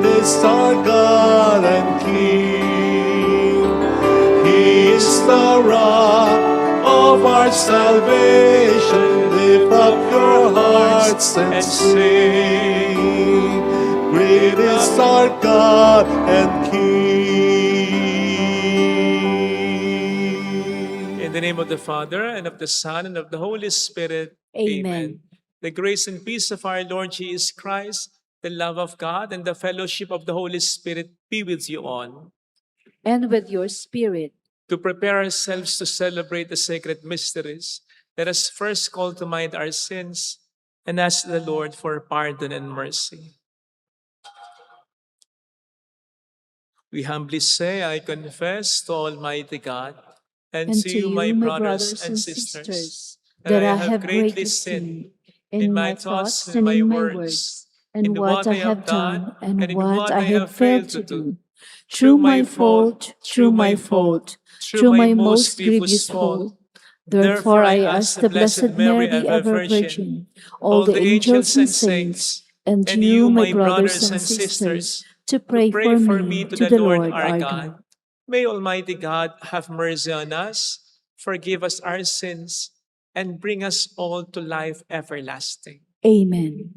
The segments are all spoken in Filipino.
is our God and King. He is the rock of our salvation. Lift up your hearts and sing. Great is our God and King. In the name of the Father, and of the Son, and of the Holy Spirit. Amen. The grace and peace of our Lord Jesus Christ, the love of God, and the fellowship of the Holy Spirit be with you all. And with your spirit. To prepare ourselves to celebrate the sacred mysteries, let us first call to mind our sins and ask the Lord for pardon and mercy. We humbly say, I confess to Almighty God and to you, my brothers and sisters, that I have greatly sinned in my thoughts and my words, in what I have done and in what I have failed to do. Through my fault, through my most grievous fault. Therefore I ask the Blessed Mary, ever Virgin, all the angels and saints, and you, my brothers and sisters, to pray for me to the Lord our God. May Almighty God have mercy on us, forgive us our sins, and bring us all to life everlasting. Amen.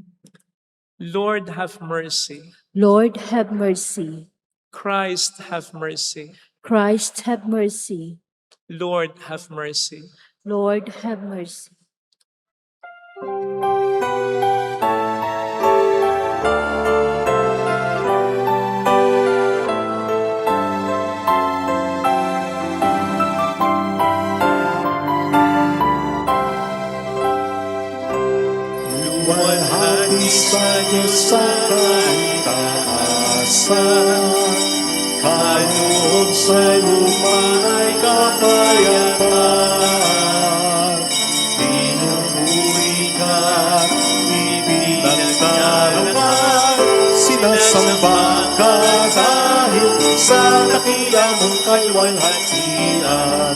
Lord, have mercy. Lord, have mercy. Christ, have mercy. Christ, have mercy. Lord, have mercy. Lord, have mercy. Luwalhati sa Diyos sa kaitaasan, kaloob sa lupa ay kapayapaan. Pinupuri ka, ibinagdaraman, sinasamba ka dahil sa dakila mong kalwalhatian.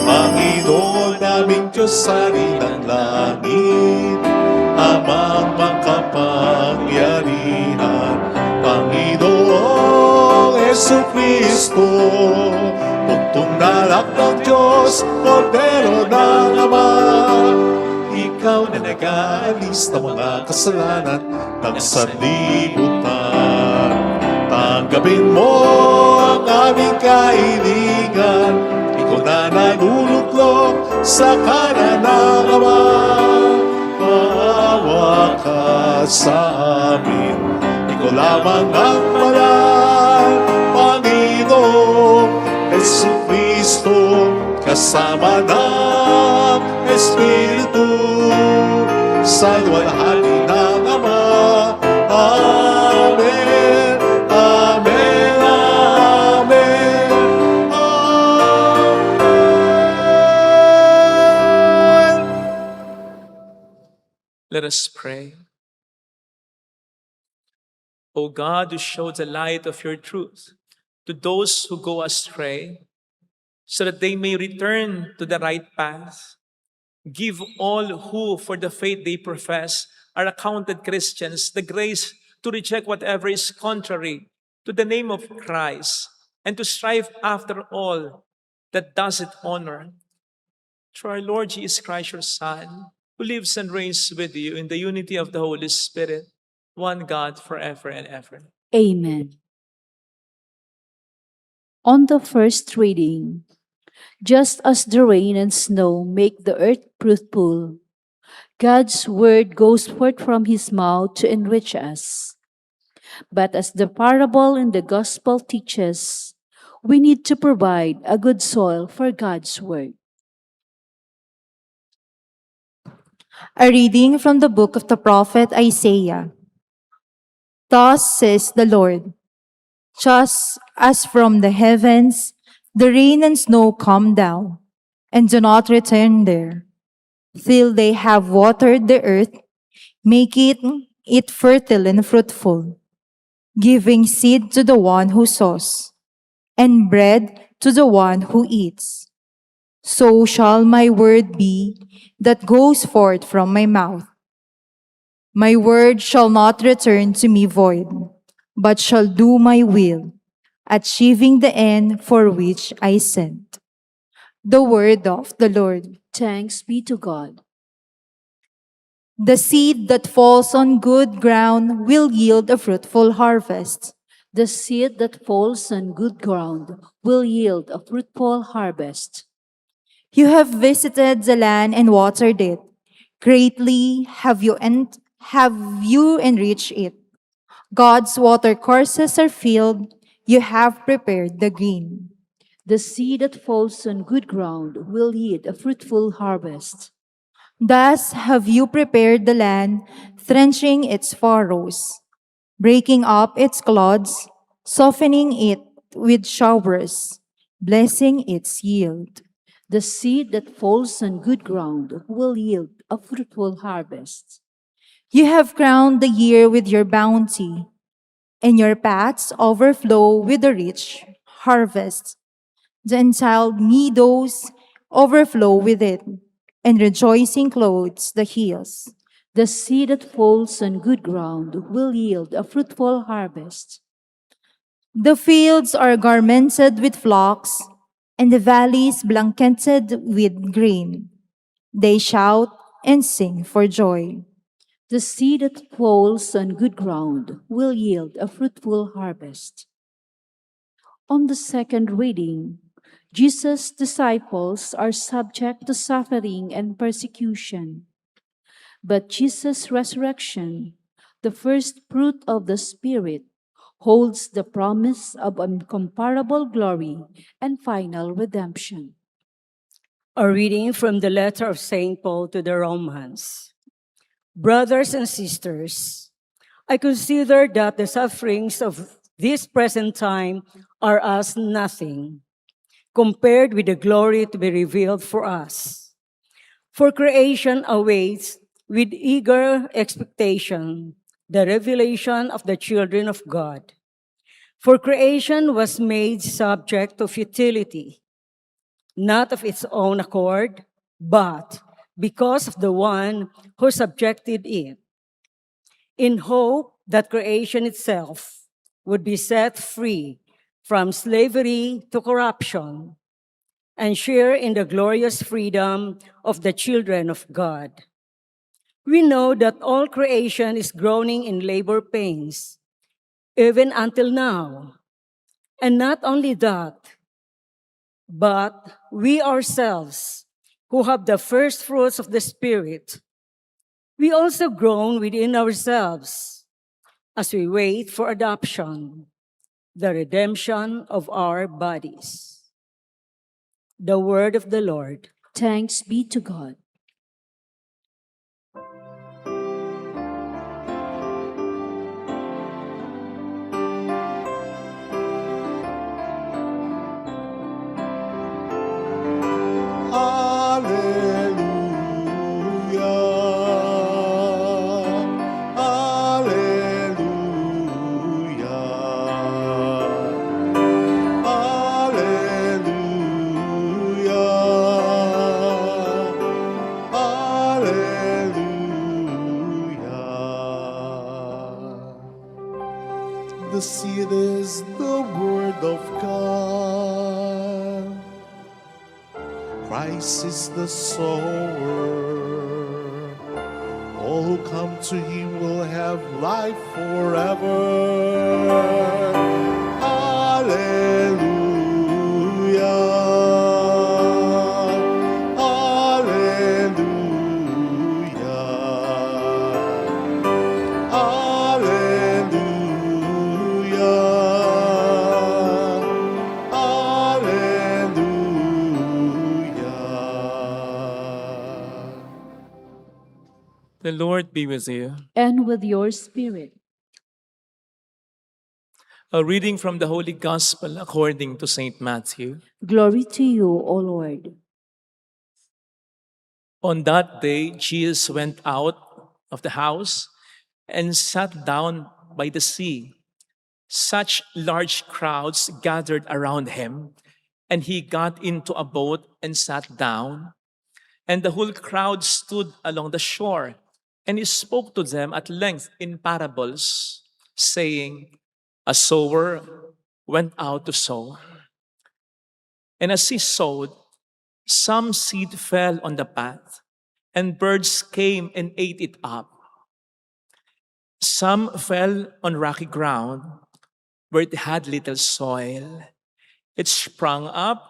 Panginoon naming Diyos sa rinang langit, Amang makapangyarihan, Panginoong Jesucristo, buktong nanak ng Diyos, Kordero ng Ama. Ikaw na nag-aalis ng mga kasalanan ng sanlibutan. Tanggapin mo ang aming kahilingan, ikaw na nanuluklok sa kanan ng Ama. Maawa ka sa amin, ikaw lamang ang banal, Panginoong Jesucristo, kasama ng Espiritu, sa luwalhati ng Ama. Amen, amen, amen, amen. Let us pray. O God, who show the light of your truth to those who go astray, so that they may return to the right path, give all who, for the faith they profess, are accounted Christians, the grace to reject whatever is contrary to the name of Christ, and to strive after all that does it honor. Through our Lord Jesus Christ, your Son, who lives and reigns with you in the unity of the Holy Spirit, one God forever and ever. Amen. On the first reading, just as the rain and snow make the earth fruitful, God's word goes forth from his mouth to enrich us. But as the parable in the gospel teaches, we need to provide a good soil for God's word. A reading from the book of the prophet Isaiah. Thus says the Lord, just as from the heavens the rain and snow come down, and do not return there, till they have watered the earth, making it fertile and fruitful, giving seed to the one who sows, and bread to the one who eats. So shall my word be that goes forth from my mouth. My word shall not return to me void, but shall do my will, achieving the end for which I sent. The word of the Lord. Thanks be to God. The seed that falls on good ground will yield a fruitful harvest. The seed that falls on good ground will yield a fruitful harvest. You have visited the land and watered it. Greatly have you enriched it. God's water courses are filled. You have prepared the green. The seed that falls on good ground will yield a fruitful harvest. Thus have you prepared the land, trenching its furrows, breaking up its clods, softening it with showers, blessing its yield. The seed that falls on good ground will yield a fruitful harvest. You have crowned the year with your bounty, and your paths overflow with a rich harvest. The entiled meadows overflow with it, and rejoicing clothes the hills. The seed that falls on good ground will yield a fruitful harvest. The fields are garmented with flocks, and the valleys blanketed with green. They shout and sing for joy. The seed that falls on good ground will yield a fruitful harvest. On the second reading, Jesus' disciples are subject to suffering and persecution. But Jesus' resurrection, the first fruit of the Spirit, holds the promise of incomparable glory and final redemption. A reading from the letter of St. Paul to the Romans. Brothers and sisters, I consider that the sufferings of this present time are as nothing compared with the glory to be revealed for us. For creation awaits with eager expectation the revelation of the children of God. For creation was made subject to futility, not of its own accord, but because of the one who subjected it, in hope that creation itself would be set free from slavery to corruption and share in the glorious freedom of the children of God. We know that all creation is groaning in labor pains, even until now. And not only that, but we ourselves, who have the first fruits of the Spirit, we also groan within ourselves as we wait for adoption, the redemption of our bodies. The word of the Lord. Thanks be to God. Hallelujah. Hallelujah. Hallelujah. The seed is the word of God. Christ is the sower. All who come to him will have life forever. Hallelujah. Hallelujah. Hallelujah. The Lord be with you. And with your spirit. A reading from the Holy Gospel according to St. Matthew. Glory to you, O Lord. On that day, Jesus went out of the house and sat down by the sea. Such large crowds gathered around him, and he got into a boat and sat down. And the whole crowd stood along the shore, and he spoke to them at length in parables, saying, A sower went out to sow. And as he sowed, some seed fell on the path, and birds came and ate it up. Some fell on rocky ground, where it had little soil. It sprang up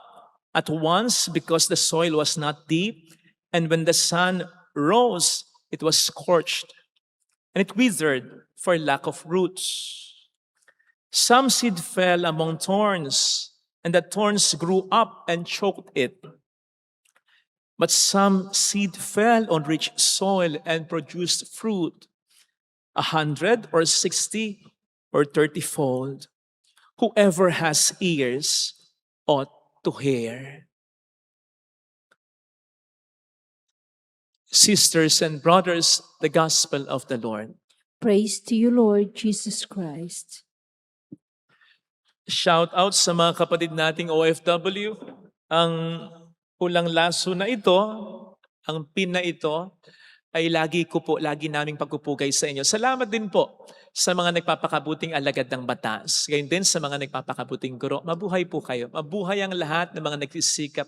at once because the soil was not deep, and when the sun rose, it was scorched, and it withered for lack of roots. Some seed fell among thorns, and the thorns grew up and choked it. But some seed fell on rich soil and produced fruit, 100 or 60 or 30-fold. Whoever has ears ought to hear. Sisters and brothers, the gospel of the Lord. Praise to you, Lord Jesus Christ. Shout out sa mga kapatid nating OFW. Ang pulang laso na ito, ang pin na ito, ay lagi naming pagpupugay sa inyo. Salamat din po sa mga nagpapakabuting alagad ng batas. Gayon din sa mga nagpapakabuting guro. Mabuhay po kayo. Mabuhay ang lahat ng mga nagsisikap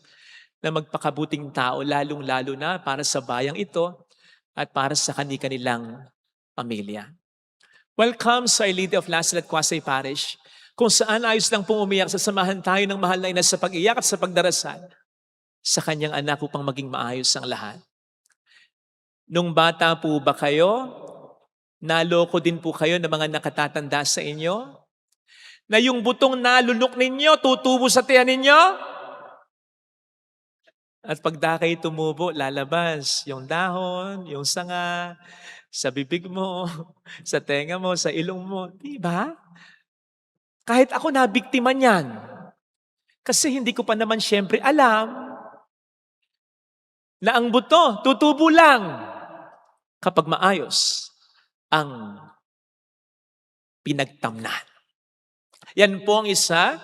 na magpakabuting tao, lalong-lalo na para sa bayang ito at para sa kanilang pamilya. Welcome sa Our Lady of Lazaret Quasay Parish, kung saan ayos lang pong umiyak, sasamahan tayo ng mahal na ina sa pag-iyak at sa pagdarasal sa kanyang anak upang maging maayos ang lahat. Nung bata po ba kayo, naloko din po kayo ng mga nakatatanda sa inyo? Na yung butong nalunok ninyo, tutubo sa tiyan ninyo? At pagda kayo tumubo, lalabas yung dahon, yung sanga, sa bibig mo, sa tenga mo, sa ilong mo. Diba? Kahit ako nabiktima niyan. Kasi hindi ko pa naman siyempre alam na ang buto, tutubo lang kapag maayos ang pinagtamnan. Yan po ang isa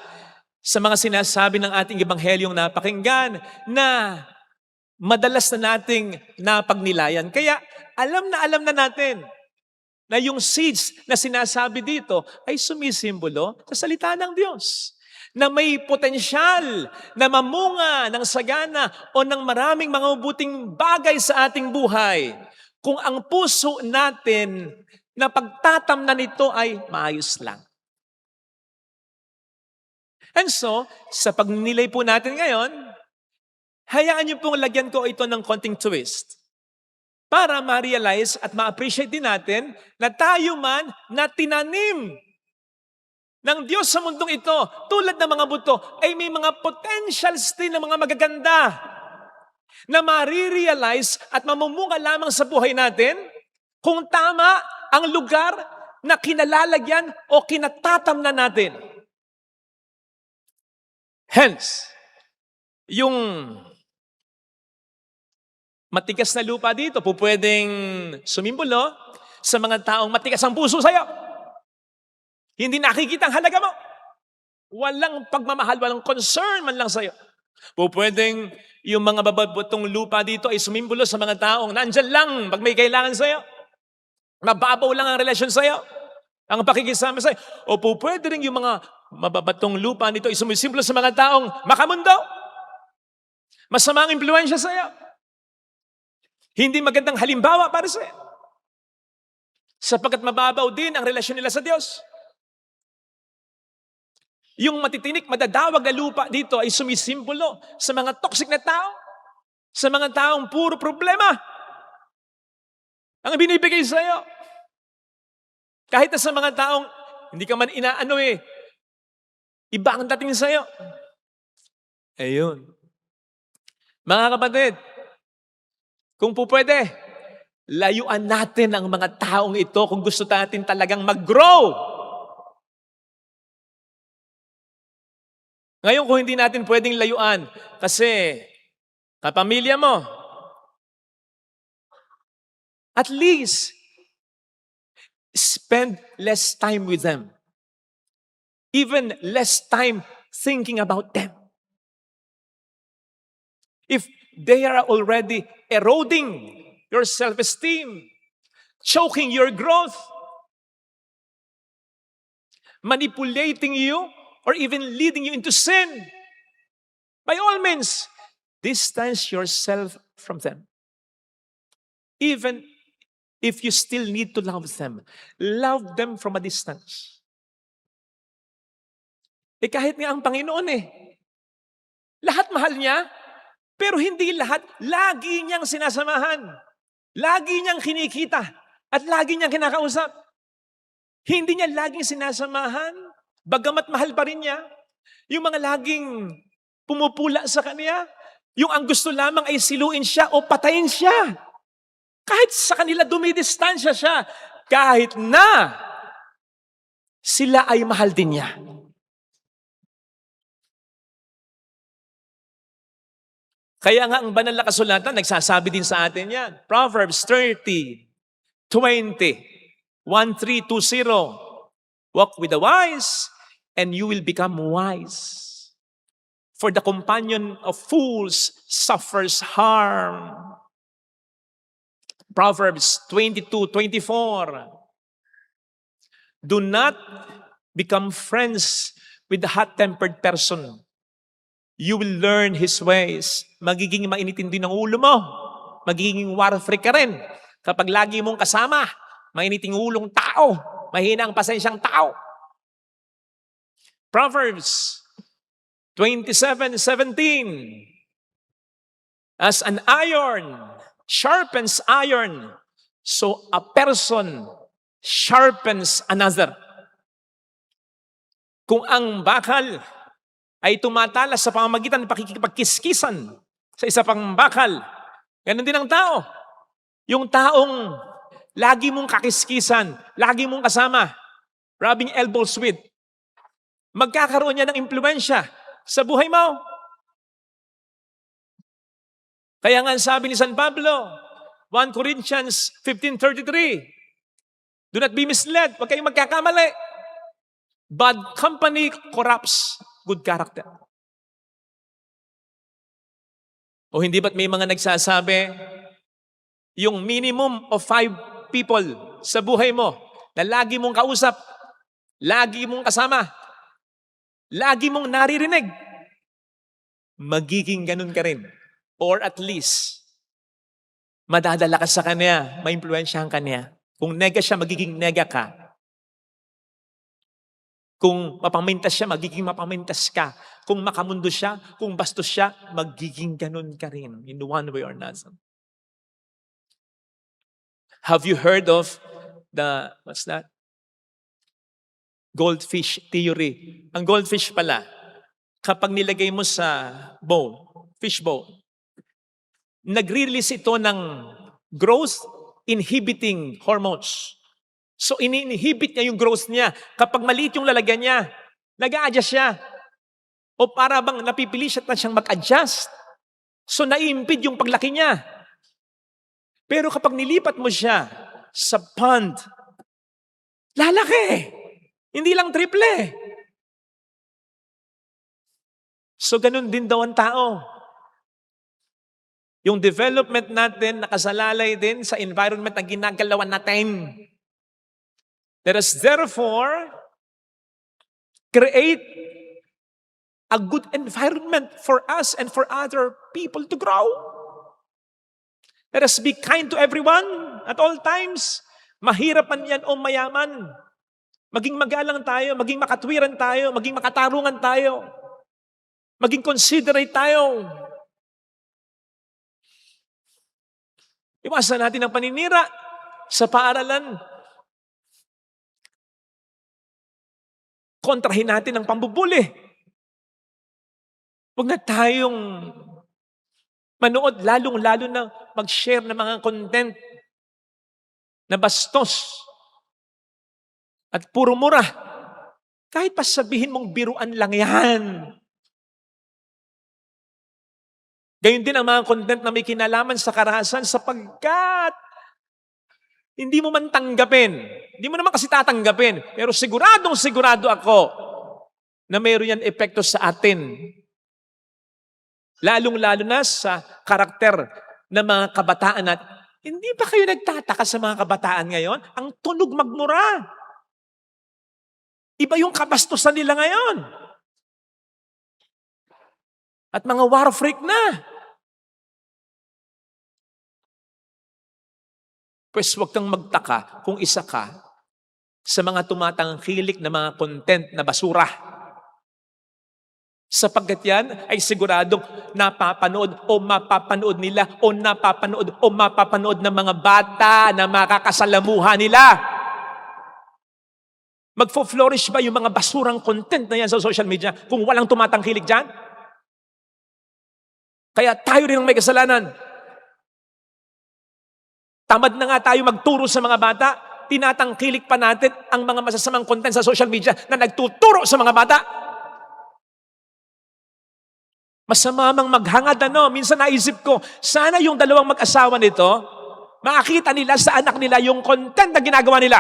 sa mga sinasabi ng ating ebanghelyong napakinggan na madalas na nating napagnilayan. Kaya alam na natin na yung seeds na sinasabi dito ay sumisimbolo sa salita ng Diyos na may potensyal na mamunga ng sagana o ng maraming mga mabuting bagay sa ating buhay kung ang puso natin na pagtatamnan nito ay maayos lang. And so, sa pagnilay po natin ngayon, hayaan niyo pong lagyan ko ito ng konting twist para ma-realize at ma-appreciate din natin na tayo man na tinanim ng Diyos sa mundong ito, tulad ng mga buto, ay may mga potentials din ng mga magaganda na ma-realize at mamumunga lamang sa buhay natin kung tama ang lugar na kinalalagyan o kinatatamnan natin. Hence, yung matigas na lupa dito, po pwedeng sumimbolo sa mga taong matigas ang puso sa'yo. Hindi nakikita ang halaga mo. Walang pagmamahal, walang concern man lang sa'yo. Po pwedeng yung mga bababotong lupa dito ay sumimbolo sa mga taong nandyan lang pag may kailangan sa'yo. Mababaw lang ang relasyon sa'yo. Ang pakikisama sa'yo. O po pwede rin yung mga mababatong lupa nito ay sumisimbolo sa mga taong makamundo. Masamang impluensya sa'yo. Hindi magandang halimbawa para sa'yo. Sapagkat mababaw din ang relasyon nila sa Diyos. Yung matitinik, madadawag na lupa dito ay sumisimbolo sa mga toxic na tao, sa mga taong puro problema ang binibigay sa'yo. Kahit na sa mga taong hindi ka man inaano iba ang dating sa'yo. Ayun. Mga kapatid, kung po pwede, layuan natin ang mga taong ito kung gusto natin talagang mag-grow. Ngayon, kung hindi natin pwedeng layuan, kasi kapamilya mo, at least, spend less time with them. Even less time thinking about them. If they are already eroding your self-esteem, choking your growth, manipulating you, or even leading you into sin, by all means, distance yourself from them. Even if you still need to love them from a distance. Kahit nga ang Panginoon lahat mahal niya, pero hindi lahat lagi niyang sinasamahan. Lagi niyang kinikita at lagi niyang kinakausap. Hindi niya laging sinasamahan, bagamat mahal pa rin niya. Yung mga laging pumupula sa kanya, yung ang gusto lamang ay siluin siya o patayin siya. Kahit sa kanila dumidistansya siya, kahit na sila ay mahal din niya. Kaya nga ang banal na kasulatan, nagsasabi din sa atin yan. Proverbs 30:20, 1320. Walk with the wise, and you will become wise. For the companion of fools suffers harm. Proverbs 22:24. Do not become friends with the hot-tempered person. You will learn his ways. Magiging mainitin din ang ulo mo. Magiging war freak ka rin. Kapag lagi mong kasama, mainiting ulong tao, mahina ang pasensyang tao. Proverbs 27:17. As an iron sharpens iron, so a person sharpens another. Kung ang bakal ay tumatalas sa pamamagitan ng pakikipagkiskisan sa isa pang bakal, ganun din ang tao. Yung taong lagi mong kakiskisan, lagi mong kasama, rubbing elbows with, magkakaroon niya ng impluensya sa buhay mo. Kaya nga sabi ni San Pablo, 1 Corinthians 15:33, do not be misled, huwag kayong magkakamali. Bad company corrupts good character. O hindi ba't may mga nagsasabi, yung minimum of 5 people sa buhay mo na lagi mong kausap, lagi mong kasama, lagi mong naririnig, magiging ganun ka rin. Or at least, madadala ka sa kanya, maimpluwensyahan ka niya. Kung nega siya, magiging nega ka. Kung mapamintas siya, magiging mapamintas ka. Kung makamundo siya, kung bastos siya, magiging ganun ka rin in one way or another. Have you heard of the, what's that? Goldfish theory. Ang goldfish pala, kapag nilagay mo sa bowl, fish bowl, nagre-release ito ng growth-inhibiting hormones. So, ini-inhibit niya yung growth niya. Kapag maliit yung lalagyan niya, nag-a-adjust siya. O para bang napipili siya na siyang mag-adjust. So, naiimpid yung paglaki niya. Pero kapag nilipat mo siya sa pond, lalaki. Hindi lang triple. So, ganun din daw ang tao. Yung development natin, nakasalalay din sa environment na ginagalawan natin. Let us therefore create a good environment for us and for other people to grow. Let us be kind to everyone at all times. Mahirap man yan o mayaman. Maging magalang tayo, maging makatwiran tayo, maging makatarungan tayo. Maging considerate tayo. Iwasan natin ang paninira sa paaralan. Kontrahin natin ang pambubuli. Huwag na tayong manood, lalong-lalo na mag-share ng mga content na bastos at puro mura. Kahit pa sabihin mong biruan lang yan. Gayon din ang mga content na may kinalaman sa karahasan sapagkat hindi mo man tanggapin. Hindi mo naman kasi tatanggapin. Pero sigurado ako na mayroon yan epekto sa atin. Lalong-lalo na sa karakter ng mga kabataan natin. Hindi ba kayo nagtataka sa mga kabataan ngayon? Ang tunog magmura. Iba yung kabastusan nila ngayon. At mga war freak na. Pues huwag kang magtaka kung isa ka sa mga tumatangkilik na mga content na basura. Sapagkat yan ay siguradong napapanood o mapapanood nila o napapanood o mapapanood ng mga bata na makakasalamuha nila. Magfo-flourish ba yung mga basurang content na yan sa social media kung walang tumatangkilik dyan? Kaya tayo rin ang may kasalanan. Tamad na nga tayo magturo sa mga bata, tinatangkilik pa natin ang mga masasamang content sa social media na nagtuturo sa mga bata. Masama mang maghangad, minsan naisip ko, sana yung dalawang mag-asawa nito, makakita nila sa anak nila yung content na ginagawa nila.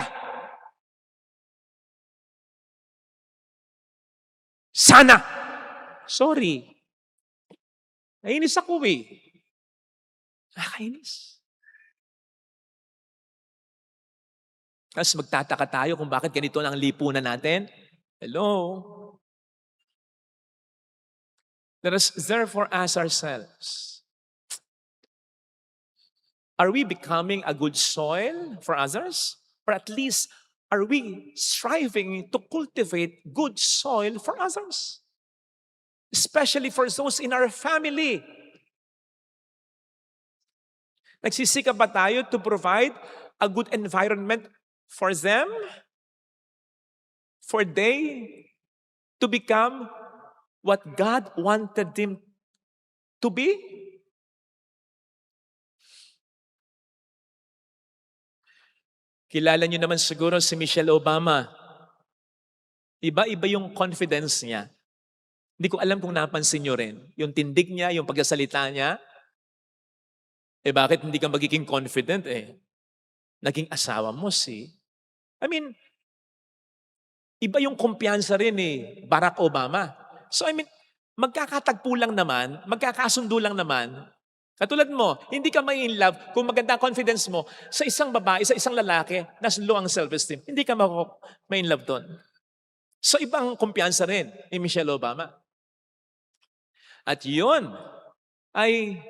Sana. Sorry. Nainis ako Nakainis. Tapos magtataka tayo kung bakit ganito ang lipunan natin. Hello? Let us therefore ask ourselves, are we becoming a good soil for others? Or at least, are we striving to cultivate good soil for others? Especially for those in our family. Nagsisikap ba tayo to provide a good environment for them? For they to become what God wanted them to be? Kilala niyo naman siguro si Michelle Obama. Iba-iba yung confidence niya. Hindi ko alam kung napansin niyo rin. Yung tindig niya, yung pagsasalita niya. Bakit hindi ka magiging confident Naging asawa mo iba yung kumpiyansa rin Barack Obama. So magkakatagpo lang naman, magkakasundo lang naman. Katulad mo, hindi ka may in love kung maganda ang confidence mo sa isang babae, sa isang lalaki na low ang self-esteem. Hindi ka may in love doon. So ibang kumpiyansa rin ni Michelle Obama. At yun ay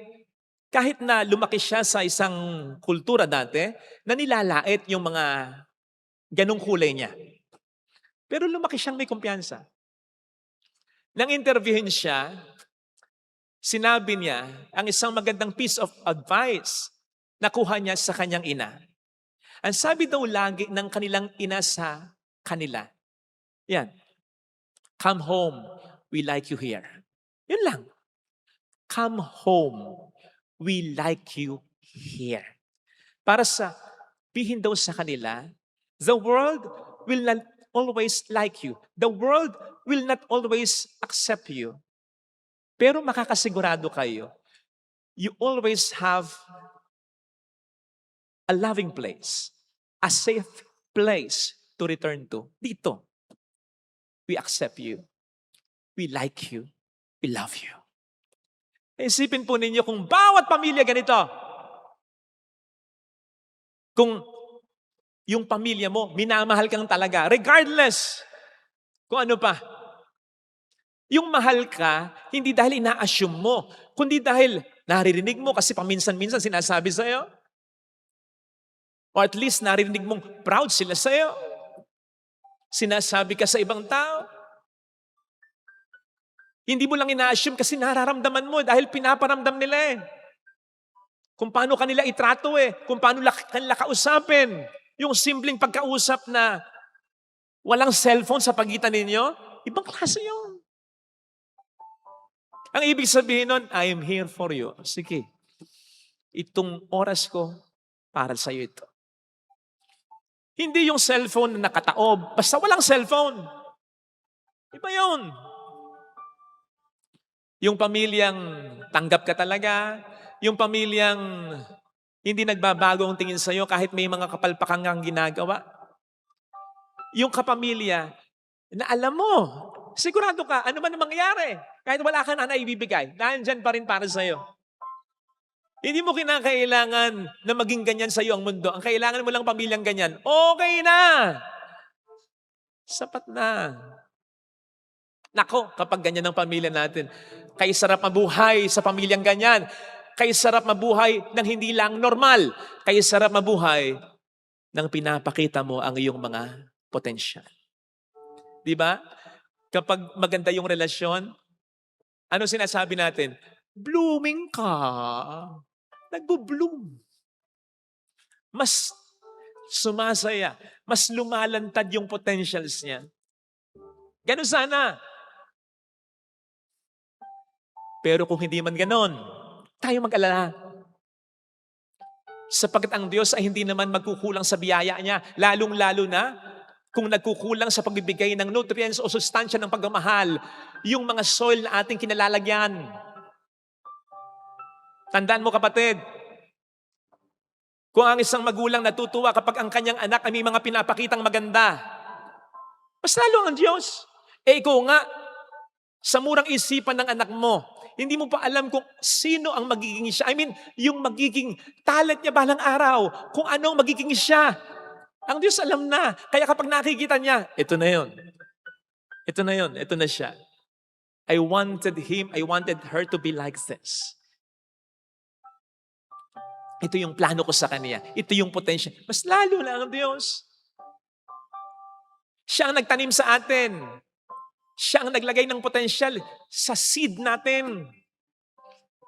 kahit na lumaki siya sa isang kultura dati na nilalait yung mga ganong kulay niya. Pero lumaki siyang may kumpiyansa. Nang interviewin siya, sinabi niya ang isang magandang piece of advice na kuha niya sa kanyang ina. Ang sabi daw lagi ng kanilang ina sa kanila, yan, come home, we like you here. Yun lang. Come home, we like you here. Para sabihin daw sa kanila, the world will not always like you. The world will not always accept you. Pero makakasigurado kayo, you always have a loving place, a safe place to return to. Dito, we accept you. We like you. We love you. Isipin po ninyo kung bawat pamilya ganito. Kung yung pamilya mo, minamahal kang talaga, regardless kung ano pa. Yung mahal ka, hindi dahil ina-assume mo, kundi dahil naririnig mo kasi paminsan-minsan sinasabi sa'yo. Or at least naririnig mong proud sila sa'yo. Sinasabi ka sa ibang tao. Hindi mo lang ina-assume kasi nararamdaman mo dahil pinaparamdam nila Kung paano kanila itrato kung paano kanila kausapin. Yung simpleng pagkausap na walang cellphone sa pagitan ninyo, ibang klase yun. Ang ibig sabihin nun, I am here for you. Sige, itong oras ko para sa iyo ito. Hindi yung cellphone na nakataob, basta walang cellphone. Iba yun. Yung pamilyang tanggap ka talaga, yung pamilyang hindi nagbabago ang tingin sa'yo kahit may mga kapalpakan kang ginagawa. Yung kapamilya na alam mo, sigurado ka, ano man ang mangyari, kahit wala ka na naibibigay, nandyan pa rin para sa'yo. Hindi mo kinakailangan na maging ganyan sa'yo ang mundo. Ang kailangan mo lang pamilyang ganyan. Okay na! Sapat na. Nako, kapag ganyan ang pamilya natin, kay sarap mabuhay sa pamilyang ganyan. Kay sarap mabuhay ng hindi lang normal. Kay sarap mabuhay ng pinapakita mo ang iyong mga potensyal. Di ba? Kapag maganda yung relasyon, ano sinasabi natin? Blooming ka. Nagbo-bloom. Mas sumasaya. Mas lumalantad yung potentials niya. Ganun sana. Pero kung hindi man ganon, tayo mag-alala. Sapagkat ang Diyos ay hindi naman magkukulang sa biyaya niya, lalong-lalo na kung nagkukulang sa pagbibigay ng nutrients o sustansya ng pagmamahal, yung mga soil na ating kinalalagyan. Tandaan mo kapatid, kung ang isang magulang natutuwa kapag ang kanyang anak ay may mga pinapakitang maganda, mas lalo ang Diyos. Ikaw nga, sa murang isipan ng anak mo, hindi mo pa alam kung sino ang magiging siya. I mean, yung magiging talent niya balang araw, kung ano ang magiging siya. Ang Diyos alam na. Kaya kapag nakikita niya, ito na yun. Ito na yun. Ito na siya. I wanted her to be like this. Ito yung plano ko sa kanya. Ito yung potential. Mas lalo lang ang Diyos. Siya ang nagtanim sa atin. Siya ang naglagay ng potensyal sa seed natin.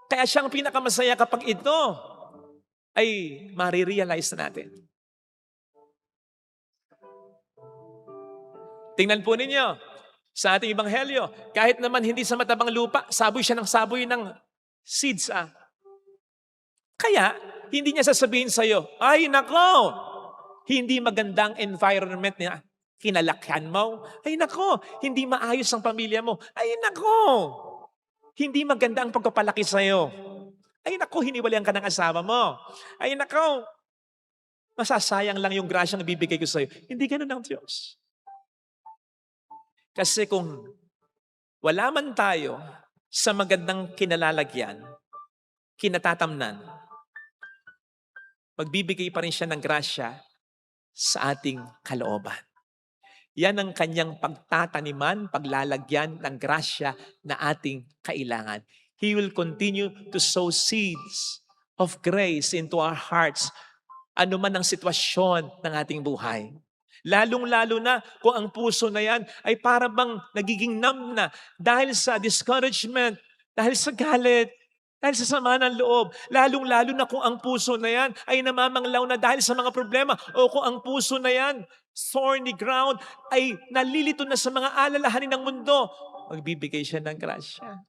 Kaya siya ang pinakamasaya kapag ito ay marirealize na natin. Tingnan po ninyo, sa ating ebanghelyo, kahit naman hindi sa matabang lupa, saboy siya ng saboy ng seeds. Kaya, hindi niya sasabihin sa'yo, ay nako, hindi magandang environment niya. Kinalakhan mo. Ay nako, hindi maayos ang pamilya mo. Ay nako, hindi maganda ang pagpapalaki sa'yo. Ay nako, hiniwalayan ka ng asawa mo. Ay nako, masasayang lang yung grasyang ibibigay ko sa'yo. Hindi ganun ang Diyos. Kasi kung wala man tayo sa magandang kinalalagyan, kinatatamnan, magbibigay pa rin siya ng grasya sa ating kalooban. Yan ang kanyang pagtataniman, paglalagyan ng grasya na ating kailangan. He will continue to sow seeds of grace into our hearts, ano man ang sitwasyon ng ating buhay. Lalong-lalo na kung ang puso na yan ay para bang nagiging numb na dahil sa discouragement, dahil sa galit, dahil sa sama ng loob. Lalong-lalo na kung ang puso na yan ay namamanglaw na dahil sa mga problema o kung ang puso na yan, thorny ground, ay nalilito na sa mga alalahanin ng mundo, magbibigay siya ng grasya.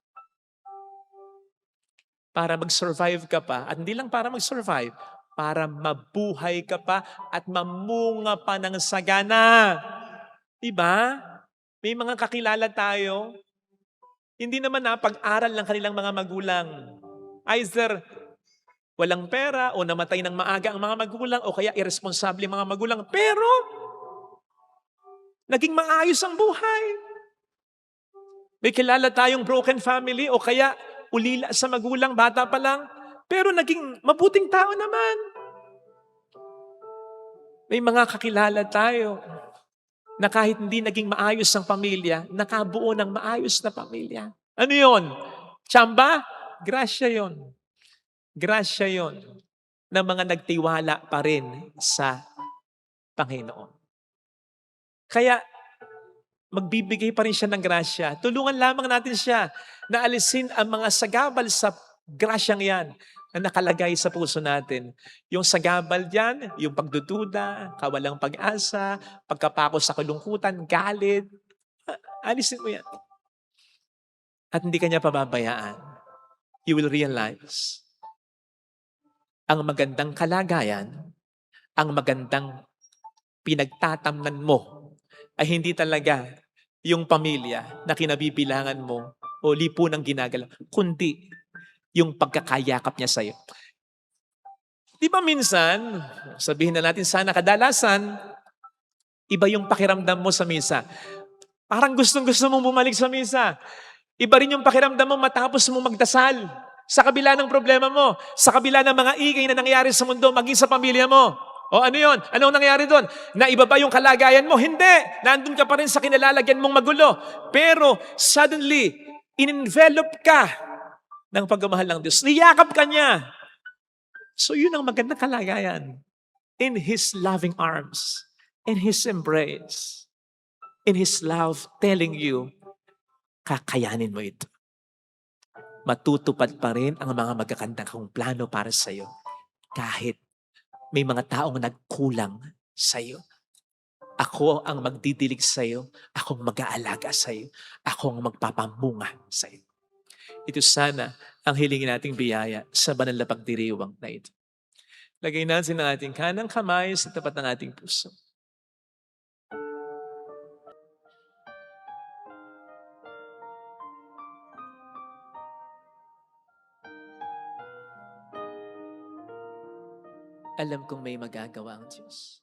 Para mag-survive ka pa, at hindi lang para mag-survive, para mabuhay ka pa at mamunga pa ng sagana. Diba? May mga kakilala tayo, hindi naman napag-aral ng kanilang mga magulang. Either walang pera o namatay ng maaga ang mga magulang o kaya irresponsable ang mga magulang. Pero, naging maayos ang buhay. May kilala tayong broken family o kaya ulila sa magulang, bata pa lang, pero naging mabuting tao naman. May mga kakilala tayo na kahit hindi naging maayos ang pamilya, nakabuo ng maayos na pamilya. Ano yon? Tsamba? Grasya yon. Grasya yon ng mga nagtiwala pa rin sa Panginoon. Kaya, magbibigay pa rin siya ng grasya. Tulungan lamang natin siya na alisin ang mga sagabal sa grasyang yan na nakalagay sa puso natin. Yung sagabal dyan, yung pagdududa, kawalang pag-asa, pagkapako sa kalungkutan, galit. Alisin mo yan. At hindi kanya pababayaan. You will realize ang magandang kalagayan, ang magandang pinagtatamnan mo ay hindi talaga yung pamilya na kinabibilangan mo o lipunang ginagalaw, kundi yung pagkakayakap niya sa'yo. Di ba minsan, sabihin na natin sana kadalasan, iba yung pakiramdam mo sa misa. Parang gustong-gusto mong bumalik sa misa. Iba rin yung pakiramdam mo matapos mo magdasal. Sa kabila ng problema mo, sa kabila ng mga ingay na nangyari sa mundo, maging sa pamilya mo. O ano yon? Anong nangyari doon? Naibaba yung kalagayan mo? Hindi. Nandun ka pa rin sa kinalalagyan mong magulo. Pero suddenly, in-envelop ka ng pagmamahal ng Diyos. Niyakap ka niya. So yun ang magandang kalagayan. In His loving arms, in His embrace, in His love telling you, kakayanin mo ito. Matutupad pa rin ang mga magagandang kong plano para sa iyo. Kahit may mga taong nagkulang sa iyo. Ako ang magdidilig sa iyo. Ako ang mag-aalaga sa iyo. Ako ang magpapamunga sa iyo. Ito sana ang hilingin nating biyaya sa banal na pagdiriwang na ito. Lagay natin ang ating kanang kamay sa tapat ng ating puso. Alam kong may magagawa ang Diyos.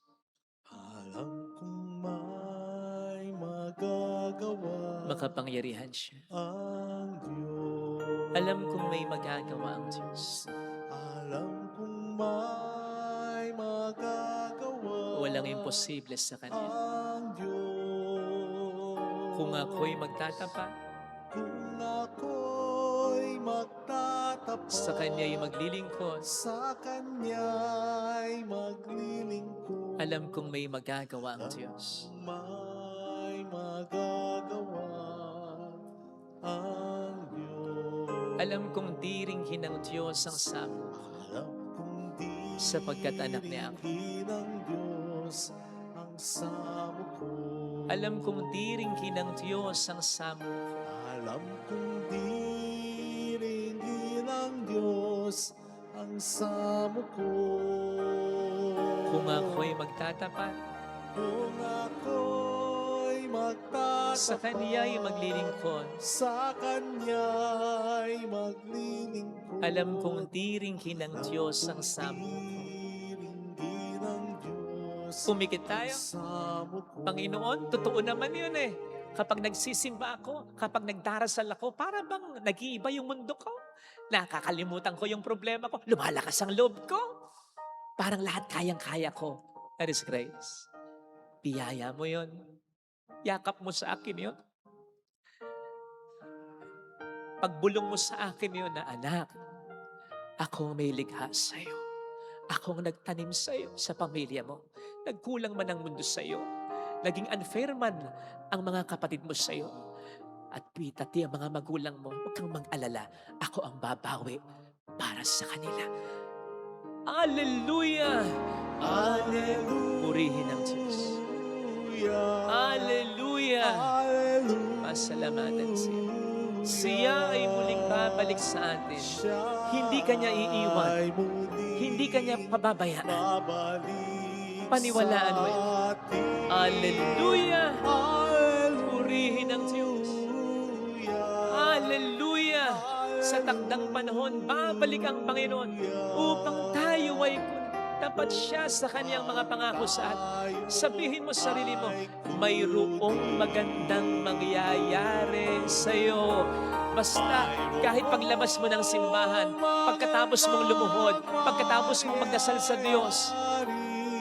Alam kong may magagawa Makapangyarihan siya. ang Diyos. Alam kong may magagawa ang Diyos. Alam kong may magagawa Walang imposible sa Kanya. ang Diyos. Kung ako'y magtatapat, Kung ako'y magtatapat sa Kanya'y maglilingkod, sa Kanya'y maglilingkod, alam kong may magagawa ang Diyos. may magagawa ang Diyos. Alam kong diringhin ng Diyos ang samo Alam kong di sapagkat anak niya ako. ng Diyos ang samo ko. Alam kong diringhin ng Diyos ang samo ko. Alam kong diringin ng Diyos ang samo ko. Kung ako'y magtatapat, Kung ako'y magtatapat sa Kanya'y maglilingkod, sa Kanya'y maglilingkod. alam kong diringhin ng Diyos ang samo ko. Diringin ng Diyos Pumikit tayo. samo ko. Panginoon, totoo naman yun eh. Kapag nagsisimba ako, kapag nagdarasal ako, para bang nag-iiba yung mundo ko? Nakakalimutan ko yung problema ko. Lumalakas ang loob ko. Parang lahat kayang-kaya ko. That is grace. Biyaya mo yun. Yakap mo sa akin yun. Pagbulong mo sa akin yun na, anak, ako ang may likha sa'yo. Ako ang nagtanim sa'yo sa pamilya mo. Nagkulang man ang mundo sa'yo. Naging unfair man ang mga kapatid mo sa'yo. At pitati ang mga magulang mo, huwag kang mag-alala. Ako ang babawi para sa kanila. Hallelujah! Hallelujah. Purihin ang Diyos. Hallelujah! Pasalamatan siya. Siya ay muling babalik sa atin. Hindi kanya iiwan. Hindi kanya pababayaan. Paniwalaan mo yun. Hallelujah! Purihin ang Diyos. Hallelujah! Sa takdang panahon, babalik ang Panginoon upang tayo ay tapat siya sa kanyang mga pangako sa atin. Sabihin mo sa sarili mo, mayroong magandang mangyayari sa iyo. Basta kahit paglabas mo ng simbahan, pagkatapos mong lumuhod, pagkatapos mong magdasal sa Diyos,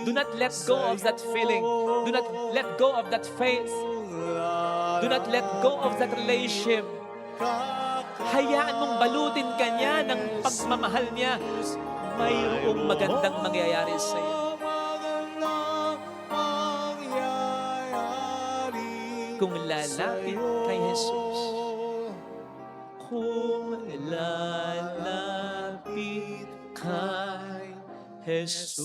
do not let go of that feeling. Do not let go of that faith. Do not let go of that relationship. Hayaan mong balutin ka niya ng pagmamahal niya. Mayroong magandang mangyayari sa iyo. Kung lalapit kay Jesus. Kung lalapit kay Jesus.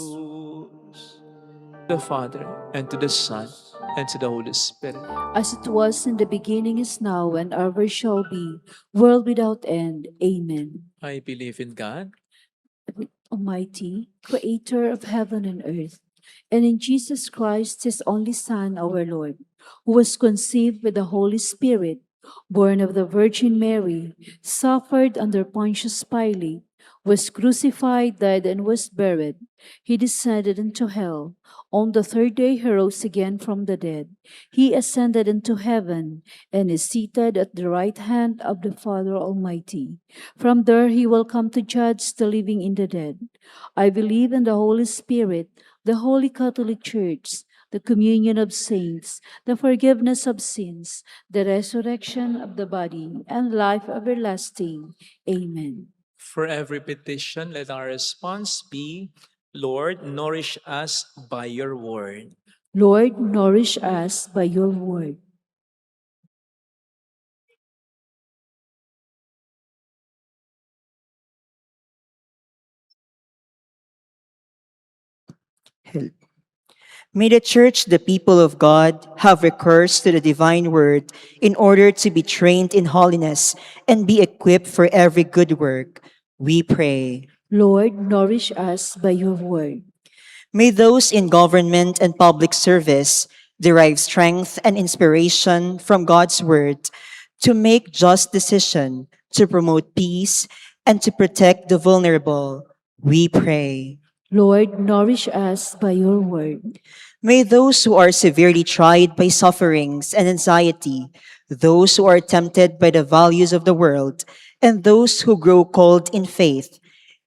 The Father, and to the Son, and to the Holy Spirit. As it was in the beginning, is now, and ever shall be, world without end. Amen. I believe in God, Almighty, Creator of heaven and earth, and in Jesus Christ, His only Son, our Lord, who was conceived with the Holy Spirit, born of the Virgin Mary, suffered under Pontius Pilate, was crucified, died, and was buried. He descended into hell. On the third day he rose again from the dead. He ascended into heaven and is seated at the right hand of the Father Almighty. From there he will come to judge the living and the dead. I believe in the Holy Spirit, the Holy Catholic Church, the communion of saints, the forgiveness of sins, the resurrection of the body, and life everlasting. Amen. For every petition, let our response be, Lord, nourish us by your word. Lord, nourish us by your word. May the Church, the people of God, have recourse to the divine word in order to be trained in holiness and be equipped for every good work. We pray. Lord, nourish us by your word. May those in government and public service derive strength and inspiration from God's word to make just decision, to promote peace, and to protect the vulnerable. We pray. Lord, nourish us by your word. May those who are severely tried by sufferings and anxiety, those who are tempted by the values of the world, and those who grow cold in faith,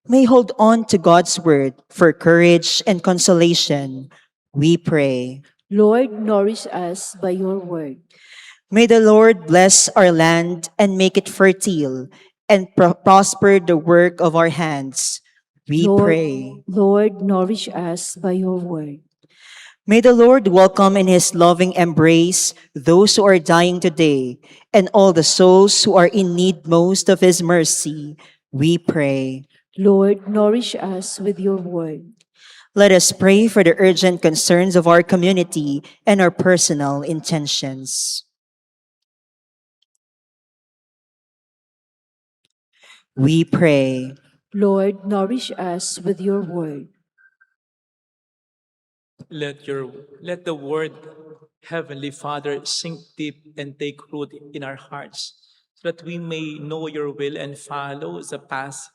may hold on to God's word for courage and consolation. We pray. Lord, nourish us by your word. May the Lord bless our land and make it fertile and prosper the work of our hands. We pray. Lord, nourish us by your word. May the Lord welcome in his loving embrace those who are dying today and all the souls who are in need most of his mercy. We pray. Lord, nourish us with your word. Let us pray for the urgent concerns of our community and our personal intentions. We pray. Lord, nourish us with your word. Let the word, Heavenly Father, sink deep and take root in our hearts, so that we may know your will and follow the path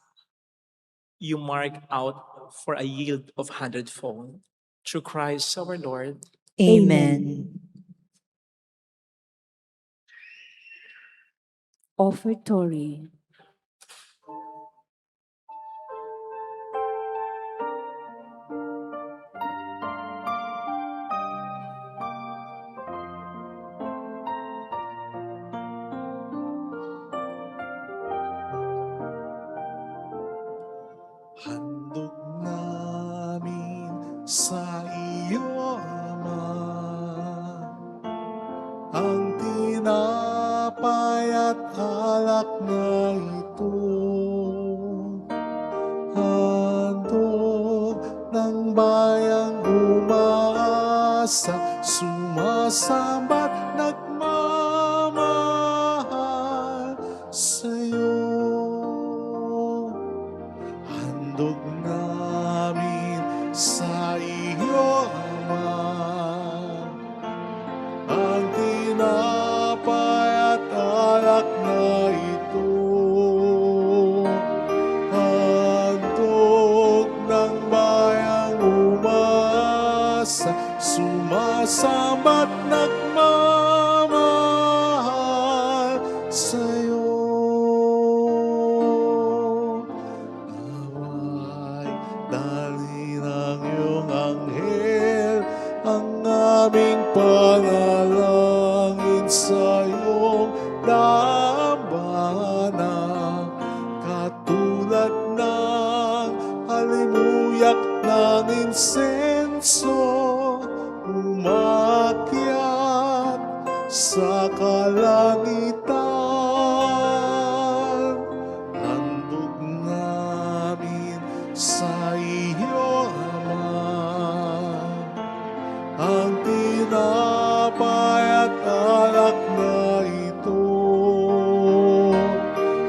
you mark out for a yield of hundredfold. Through Christ our Lord. Amen. Offertory. Handog namin sa iyo, Ama, ang tinapay at alak na ito. Handog ng bayang umaasa, sumasamba't nagmamahal sa'yo. Handog namin sa iyo, Ama, ang tinapay at alak na ito. Handog ng bayang umasa, sumasamba't nagmamahal sa'yo. Dali ng iyong anghel ang aming panalangin sa iyong dambana, katulad ng halimuyak ng insenso, umakyat sa kalangitan. Handog namin sa iyo, Ama, ang tinapay at alak na ito.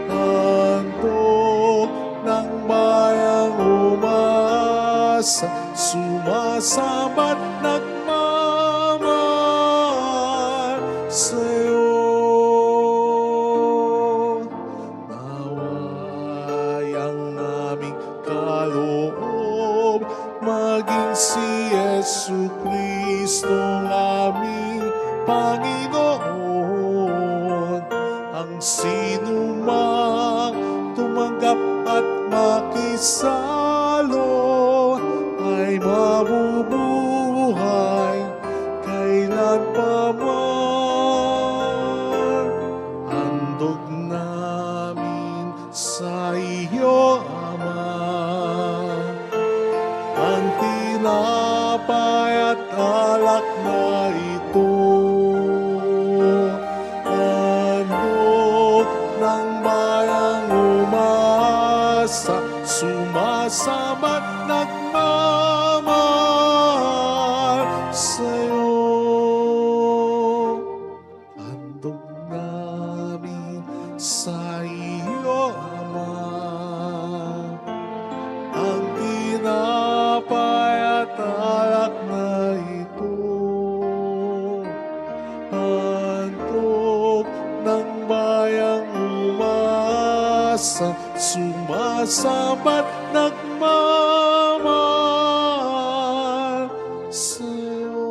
Handog ng bayang umasa, sumasamba't nagmamahal sa'yo. Naway ang aming kaloob maging si Yesu Kristong aming Panginoon. Ang sinumang tumanggap at makisalo ay mabubuhay alak na ito. Handog ng bayang umasa, sumasabat nagmamahal sa'yo. Handog namin sa iyo, Ama, ang tinapay at alak na ito. Handog ng bayang umasa, sumasabat nagmamahal sa'yo.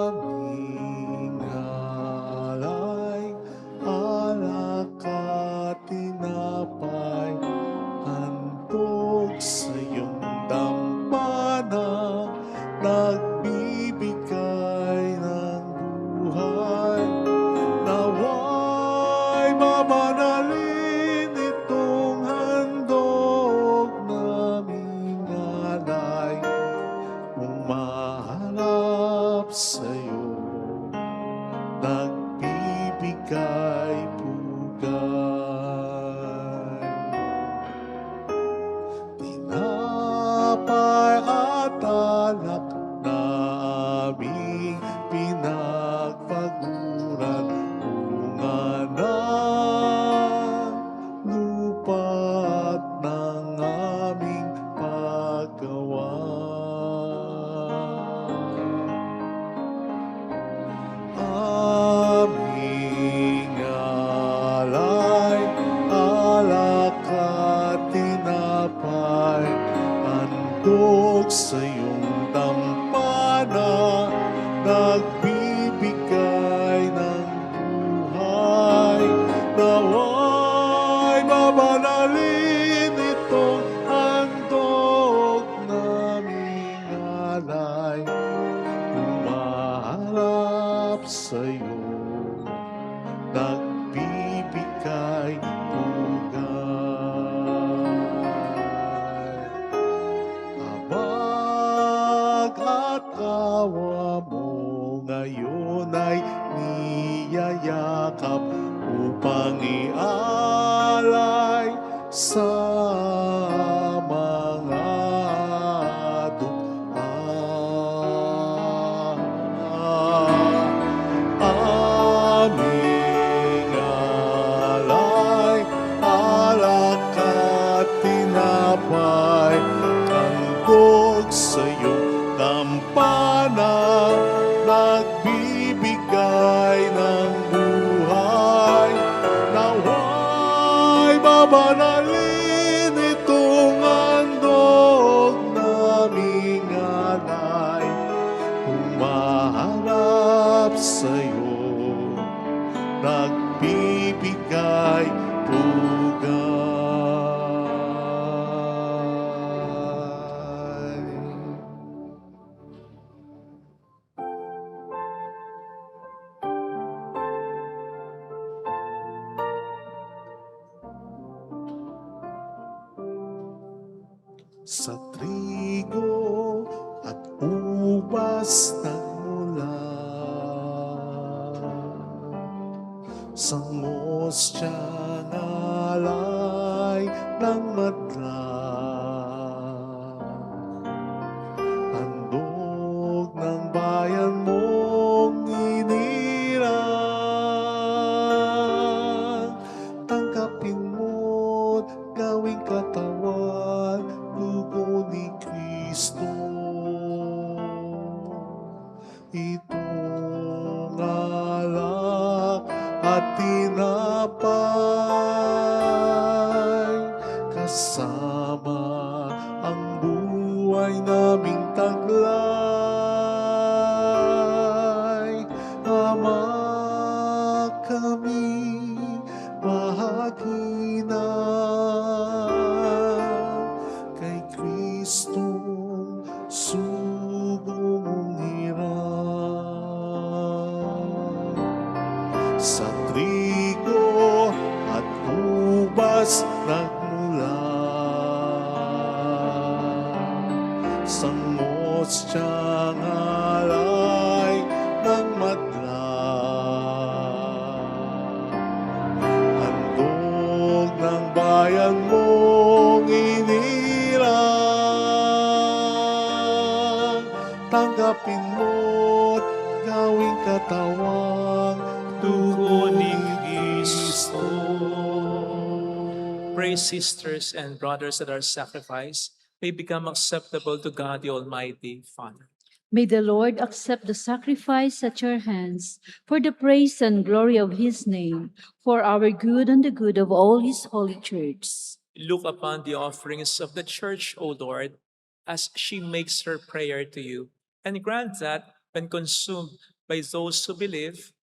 Aming alay, alak at tinapay, handog sa iyong dambana, nagbibigay ng buhay. Nawa'y mamanalin itong handog naming alay, umahanap sa'yo, nagbibigay pugay. Tinapay at alak na aming pinagpaguran, bunga ng lupa at ng aming paggawa. Aming alay, alak at tinapay, handog sa iyong dambana, nagbibigay ng buhay. Nawa'y mamanalin itong handog naming alay, umaharap sa'yo, nagbibigay pugay. Habag at awa mo ngayon ay niyayakap upang ialay sa mga dukha. Aming alay, alak at tinapay, handog sa iyong dambana, nagbibigay ng buhay. Nawa'y mamanalin itong handog naming alay, humaharap sa'yo, nagbibigay pugay. Sa trigo at ubas nagmula, sa ngostyang alay ng madla, handog ng bayan mong inirang. Tanggapin mo't gawing katawan, dugo ni Kristo. Itong alak at tinapay, kasama ang buhay naming tagla, nangangalay ng madla. Handog ng bayan mong inilang, tanggapin mo't gawing katawang dugo ni Kristo. Pray, sisters and brothers, that our sacrifice may become acceptable to God the Almighty Father. May the Lord accept the sacrifice at your hands for the praise and glory of his name, for our good and the good of all his holy church. Look upon the offerings of the church, O Lord, as she makes her prayer to you, and grant that, when consumed by those who believe,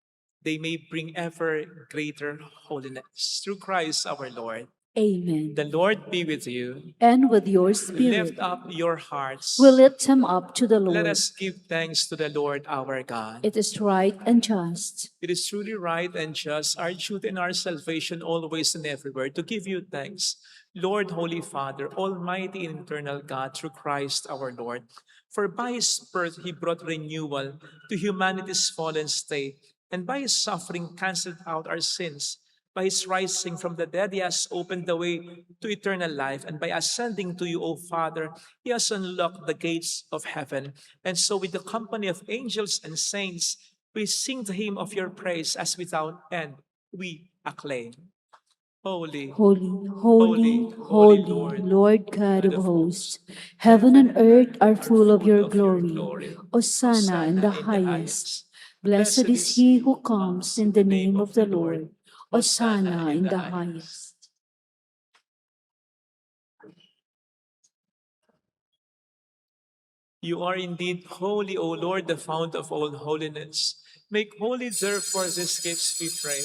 they may bring ever greater holiness. Through Christ our Lord. Amen. The Lord be with you. And with your spirit, Lift up your hearts. we lift him up to the Let Lord. us give thanks to the Lord our God. It is right and just. It is truly right and just, our duty and our salvation, always and everywhere, to give you thanks, Lord, Holy Father, Almighty and eternal God, through Christ our Lord. For by his birth he brought renewal to humanity's fallen state, and by his suffering canceled out our sins. By his rising from the dead, he has opened the way to eternal life, and by ascending to you, O Father, he has unlocked the gates of heaven. And so, with the company of angels and saints, we sing the hymn of your praise as without end we acclaim. Holy, Holy, holy, holy holy, Lord, Lord God of hosts, heaven and earth are full of your glory. Hosanna in the highest. Blessed is he who comes in the name of the Lord. Hosanna in the highest. You are indeed holy, O Lord, the fount of all holiness. Make holy, therefore, these gifts, we pray,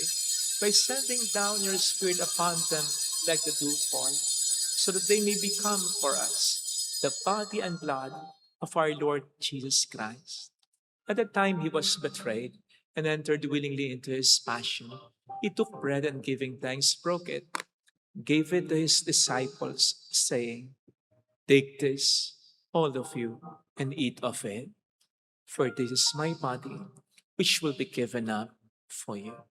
by sending down your Spirit upon them like the dewfall, so that they may become for us the body and blood of our Lord Jesus Christ. At the time he was betrayed and entered willingly into his passion, he took bread and giving thanks, broke it, gave it to his disciples, saying, "Take this, all of you, and eat of it, for this is my body, which will be given up for you."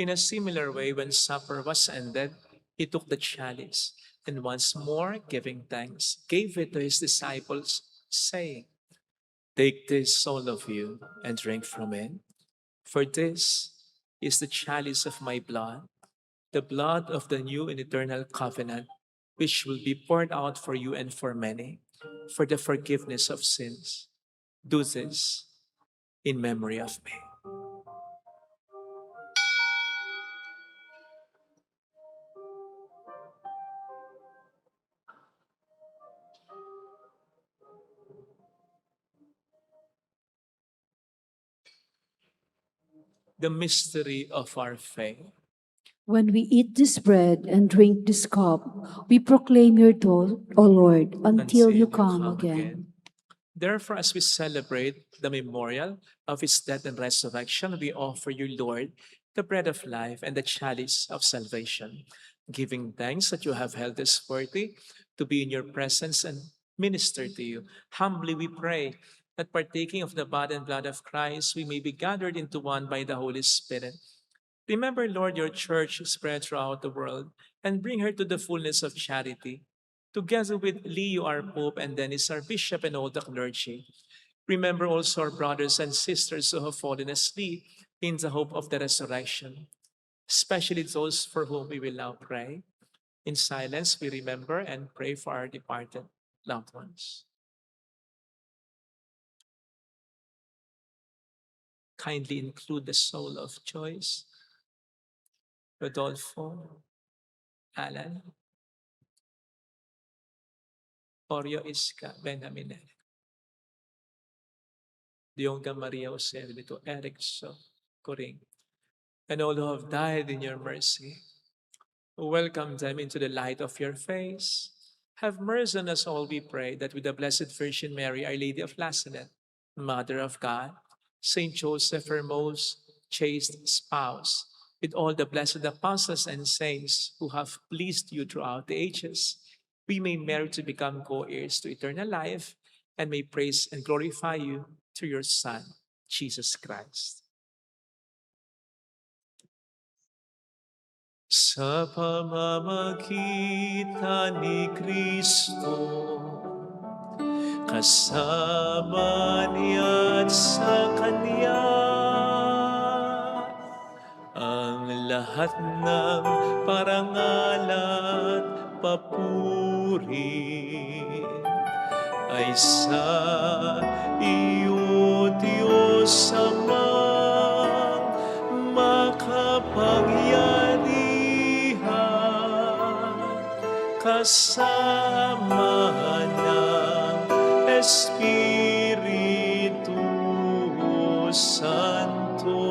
In a similar way, when supper was ended, he took the chalice, and once more, giving thanks, gave it to his disciples, saying, "Take this, all of you, and drink from it, for this is the chalice of my blood, the blood of the new and eternal covenant, which will be poured out for you and for many, for the forgiveness of sins. Do this in memory of me." The mystery of our faith. When we eat this bread and drink this cup, we proclaim your death, O Lord, until you come again. Therefore, as we celebrate the memorial of his death and resurrection, we offer you, Lord, the bread of life and the chalice of salvation, giving thanks that you have held us worthy to be in your presence and minister to you. Humbly we pray that, partaking of the body and blood of Christ, we may be gathered into one by the Holy Spirit. Remember, Lord, your church spread throughout the world, and bring her to the fullness of charity, together with Leo, our Pope, and Dennis, our Bishop, and all the clergy. Remember also our brothers and sisters who have fallen asleep in the hope of the resurrection, especially those for whom we will now pray. In silence, we remember and pray for our departed loved ones. Kindly include the soul of Joyce, Rodolfo, Alan, Oreo Iska, Benjamin, Dionga Maria Jose, Lito Eric So, Coring, and all who have died in your mercy. Welcome them into the light of your face. Have mercy on us all, we pray, that with the Blessed Virgin Mary, Our Lady of Lazaret, Mother of God, Saint Joseph, her most chaste spouse, with all the blessed apostles and saints who have pleased you throughout the ages, we may merit to become co-heirs to eternal life and may praise and glorify you through your Son, Jesus Christ. Sa pamamagitan ni Kristo, kasama niya at sa Kanya, ang lahat ng parangal at papuri ay sa iyo, Diyos Amang makapangyarihan, kasama ng Espiritu Santo,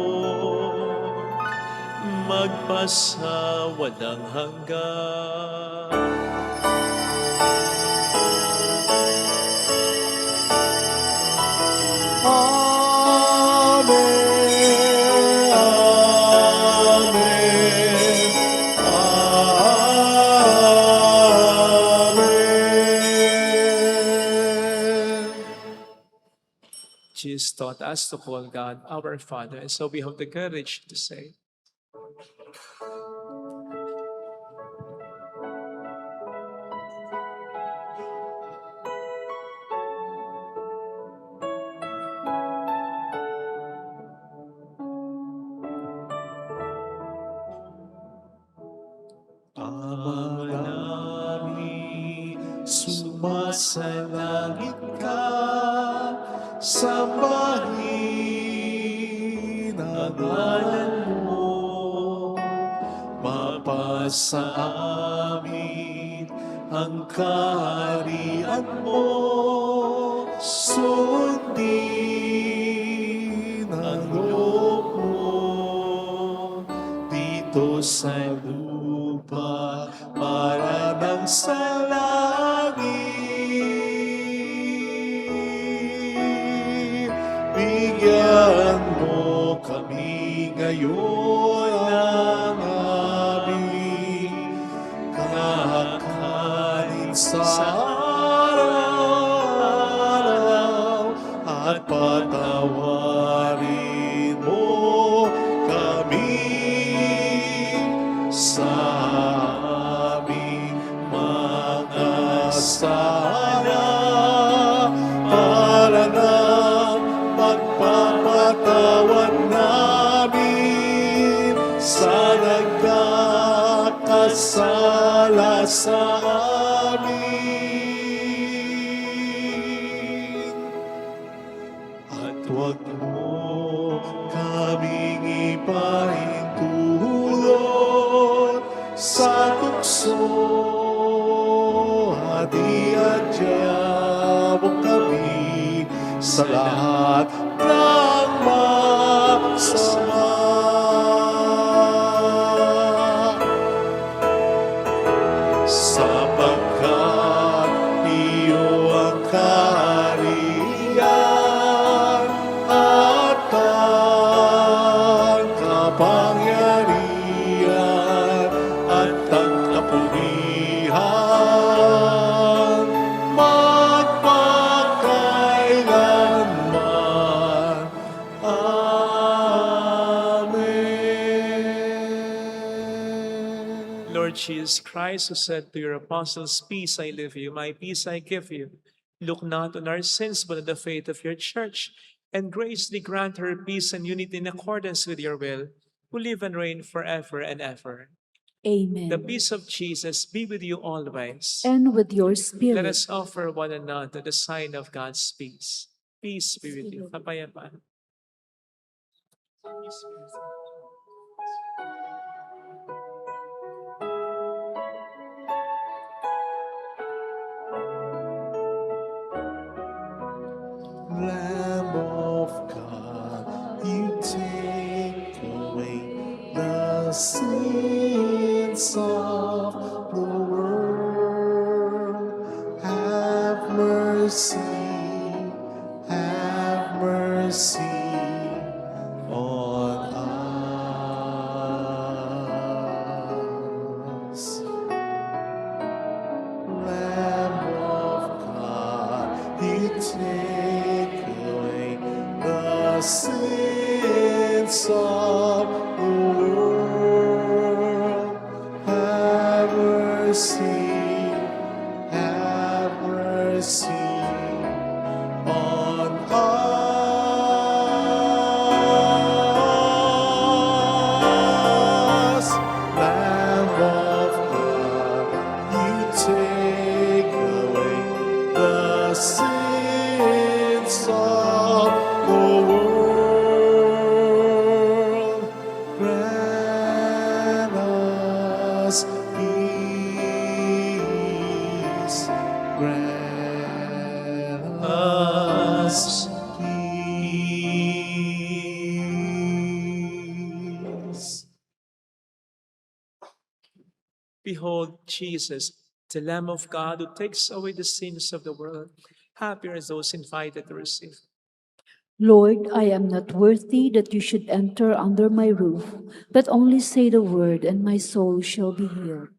magpasa walang hanggan. Amen. Amen. Amen. Jesus taught us to call God our Father, and so we have the courage to say, Ama namin, sumasalangit ka, sambahin ang ngalan mo, mapasa amin ang kaharian mo, sundin ang loob mo dito sa lupa para nang sa langit. Bigyan mo kami ngayon ng aming kakanin sa araw-araw at patawarin mo kami sa aming mga sala para ng pagpapatawad namin sa nagkakasala sa amin. At huwag mo kaming ipahintulot sa tukso at iadya mo kami sa lahat ng masama. Sapagkat iyo ang kaharian at ang kapangyarihan at ang kapurihan magpakailanman. Amen. Lord Jesus Christ, who said to your apostles, "Peace I leave you, my peace I give you," look not on our sins, but on the faith of your church, and graciously grant her peace and unity in accordance with your will, who live and reign forever and ever. Amen. The peace of Jesus be with you always. And with your Let spirit. us offer one another the sign of God's peace. Peace be with you. Kapayapaan. Peace be with you. Lamb of God, you take away the sins of the world. have mercy on us. Lamb of God, you take away the sins of the world. Have mercy, have mercy on us. Lamb of God, you take away the sins of the world. Grant us peace. Grant us peace. Behold Jesus, the Lamb of God who takes away the sins of the world. Happy are those invited to receive. Lord, I am not worthy that you should enter under my roof, but only say the word, and my soul shall be healed.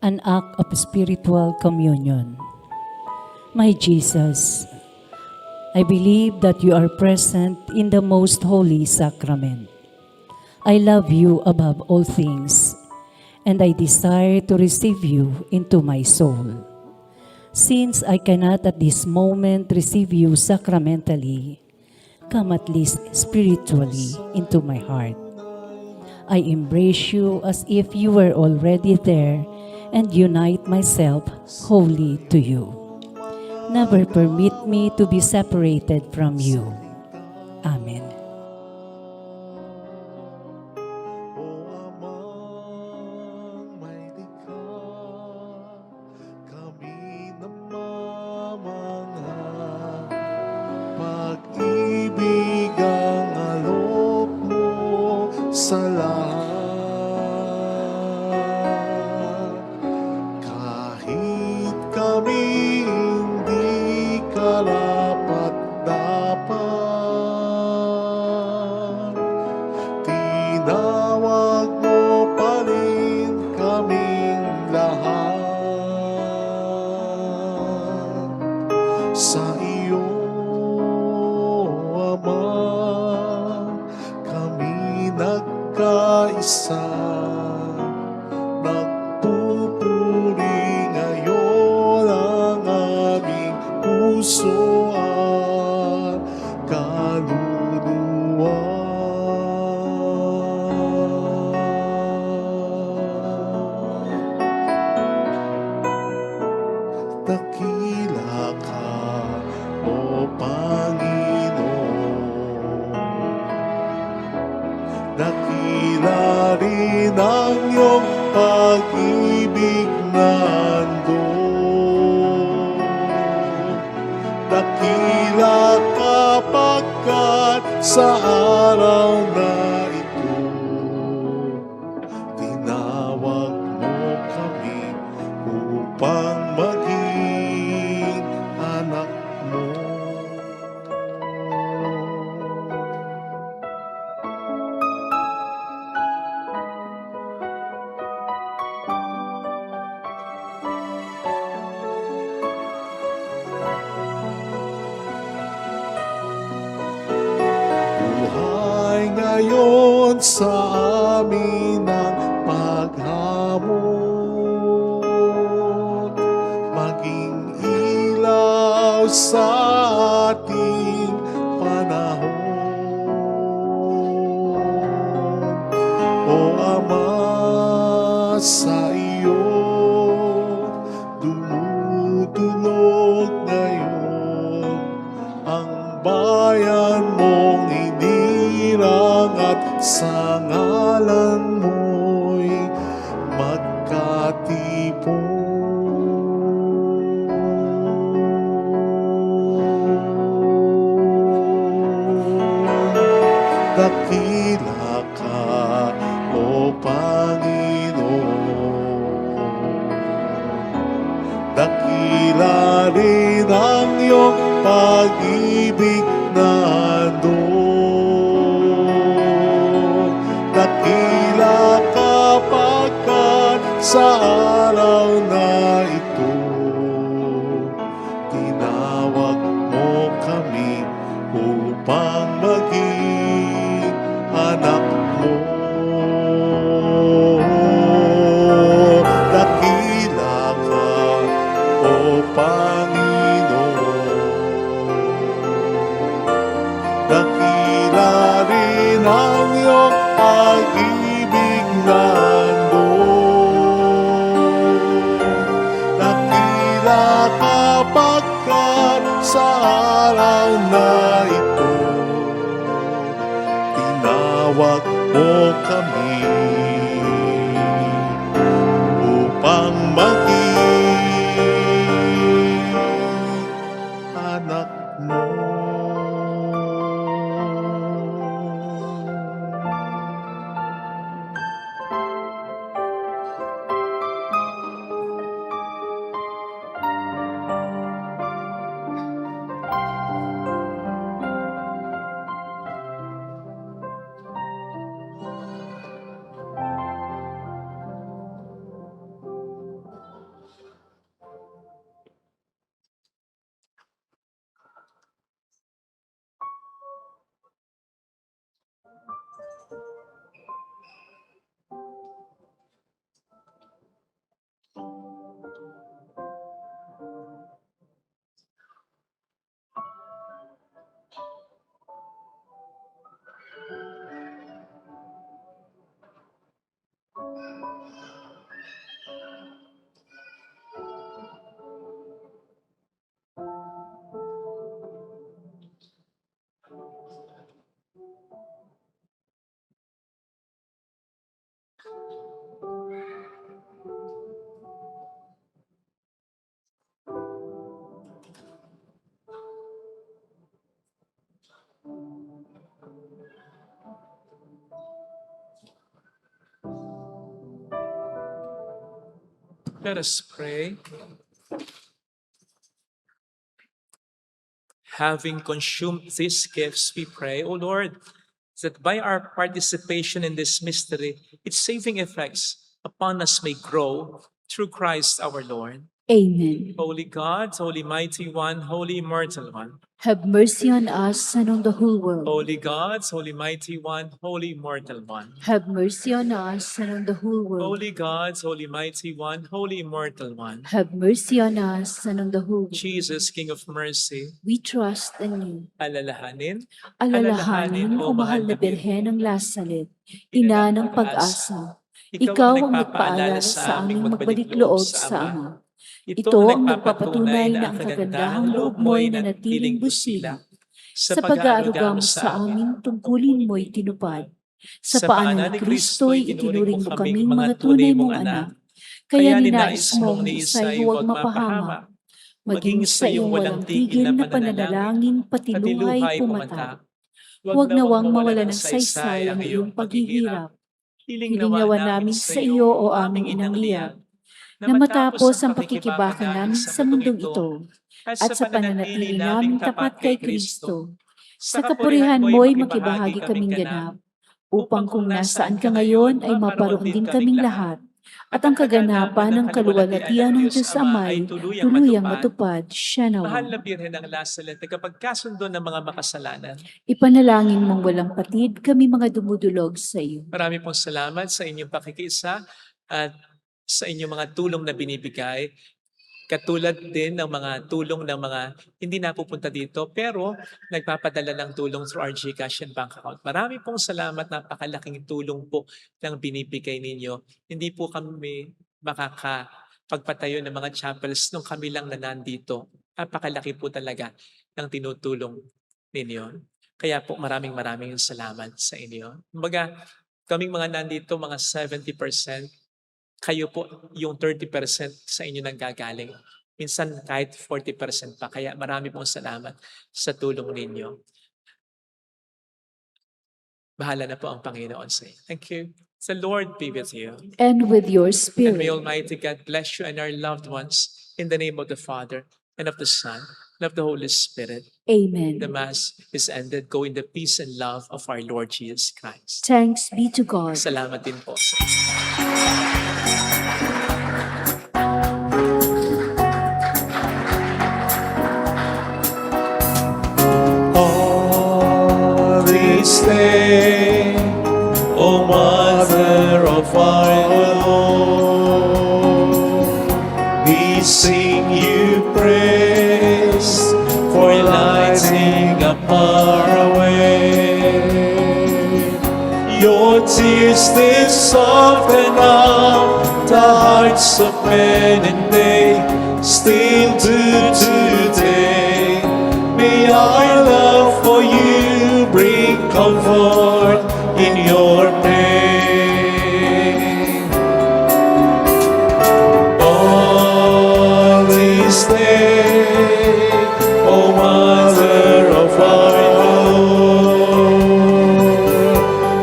An act of spiritual communion. My Jesus, I believe that you are present in the most holy sacrament. I love you above all things, and I desire to receive you into my soul. Since I cannot at this moment receive you sacramentally, come at least spiritually into my heart. I embrace you as if you were already there and unite myself wholly to you. Never permit me to be separated from you. Amen. O Amang may likha, kami namamangha. Pag-ibig ang alok mo sa lahat. Kahit kami hindi karapat-dapat, tinawag mo pa rin kaming lahat. Sa iyo, Ama, kami nagkaisa. Nagpupuri ngayon ang aming puso at kaluluwa. Dakila ka, O Panginoon. Dakila rin ang iyong pag-ibig na handog. Dakila kapag kapagkat sa araw na ito, tinawag mo kami upang maging anak mo. Buhay ngayon sa amin ang paghamon, maging ilaw sa ating panahon. O Ama, sa iyo dumudulog ngayon ang bayan mong hinirang at sa ngalan mo'y magkatipon. Dakila ka, O Panginoon. Dakila rin ang iyong pag-ibig na handog. Dakila kapagkat sa araw na ito, tinawag mo kami upang maging anak mo. Dakila ka, O Panginoon. Dakila rin ang iyong pag-ibig na handog. Dakila kapagkat sa araw na ito, tinawag mo kami upang maging anak mo. Let us pray. Having consumed these gifts, we pray, O Lord, that by our participation in this mystery, its saving effects upon us may grow through Christ our Lord. Amen. Holy God, Holy Mighty One, Holy Immortal One. Have mercy on us and on the whole world. Holy God, Holy Mighty One, Holy Immortal One. Have mercy on us and on the whole world. Holy God, Holy Mighty One, Holy Immortal One. Have mercy on us and on the whole world. Jesus, King of Mercy, We trust in you. alalahanin, Alalahanin, O mahal na Birhen ng Lasalet, ina ng pag-asa. Ikaw ang nagpaalala sa aming magbalik loob sa Ama. Ito ang nagpapatunay na ang kagandahang loob mo'y nanatiling busila. Sa pag-aaruga mo sa amin, tungkulin mo'y tinupad. Sa paanan ni Kristo'y itinuring mo kaming mga tunay mong anak. Kaya ninais mong ni Isa'y huwag mapahama. Maging sa iyong walang tigil na pananalangin, pati luhay pumata. Huwag nawang mawala ng saysay ang iyong paghihirap. Hiling nawa namin sa iyo, o aming inang liyab, na matapos ang pakikibaka namin sa mundong ito, at sa pananatili namin tapat kay Kristo, sa kapurihan mo'y makibahagi kaming ganap, upang kung nasaan ka ngayon ay maparoon din kaming lahat, at ang kaganapan ng kaluwalhatian ng Diyos Amay tuluyang matupad siya Mahal nawa. na Birhen ng Lasalet, kapagkasundo ng mga makasalanan. Ipanalangin mong walang patid kami mga dumudulog sa iyo. Marami pong salamat sa inyong pakikisa at sa inyong mga tulong na binibigay. Katulad din ng mga tulong ng mga hindi napupunta dito pero nagpapadala ng tulong through our GCash and bank account. Marami pong salamat, napakalaking tulong po ng binibigay ninyo. Hindi po kami makakapagpatayo ng mga chapels nung kami lang na nandito. Napakalaki po talaga ng tinutulong ninyo. Kaya po maraming salamat sa inyo. Kumbaga, kaming mga nandito, mga 70%, kayo po yung 30% sa inyo nang gagaling. Minsan kahit 40% pa. Kaya marami pong salamat sa tulong ninyo. Bahala na po ang Panginoon sa inyo. Thank you. The Lord be with you. And with your And may spirit. Almighty God bless you and our loved ones in the name of the Father and of the Son and of the Holy Spirit. Amen. The Mass is ended. Go in the peace and love of our Lord Jesus Christ. Thanks be to God. Salamat din po sa inyo. All these things, O Mother of our Lord, we sing you praise for lighting up our way. Your tears did soften up the hearts of men, and they still do today. May our love for you bring comfort in your pain. All these days, O Mother of our Lord,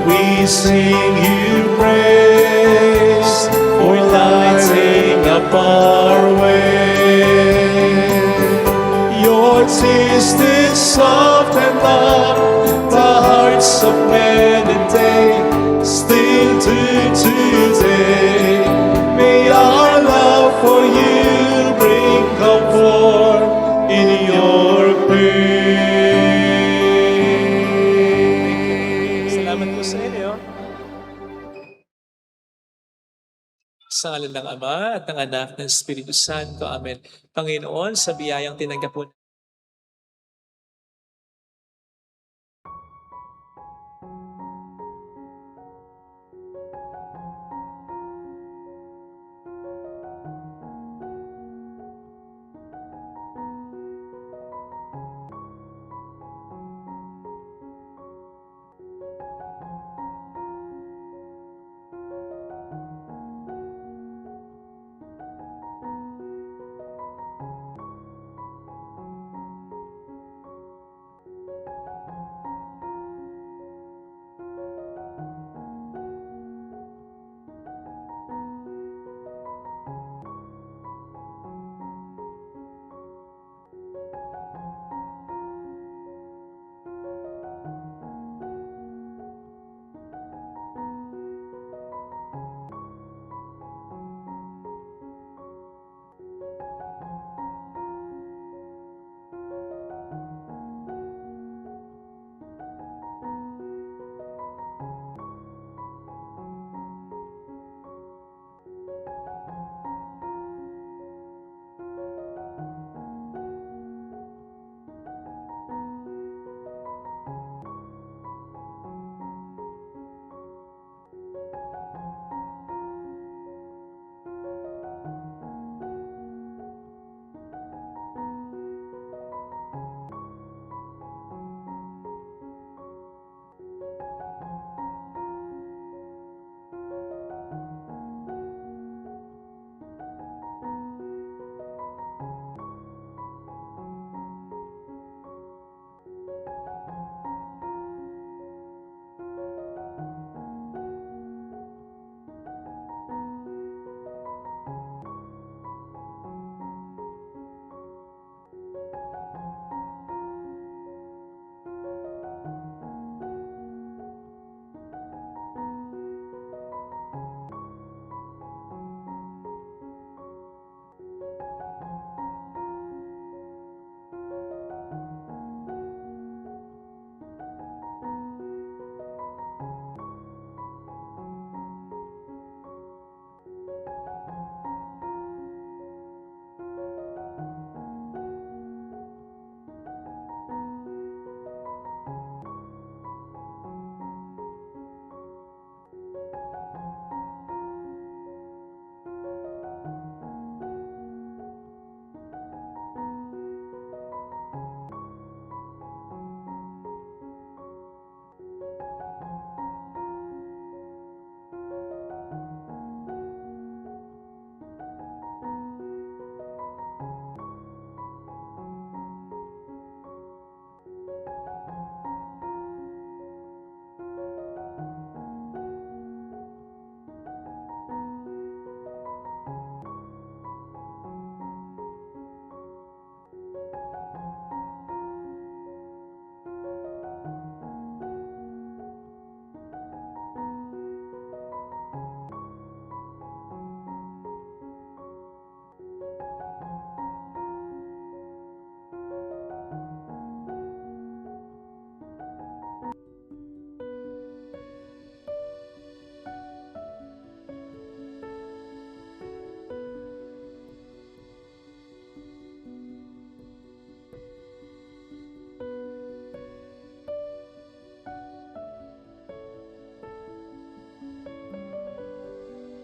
we sing you praise for lighting up our way. Your tears did soften up the hearts of men, and they still do today. May our love for you bring comfort in your pain. Salamat po sa inyo. Sa ngalan ng Ama at ng Anak ng Espiritu Santo. Amen. Panginoon, sa biyayang tinanggap po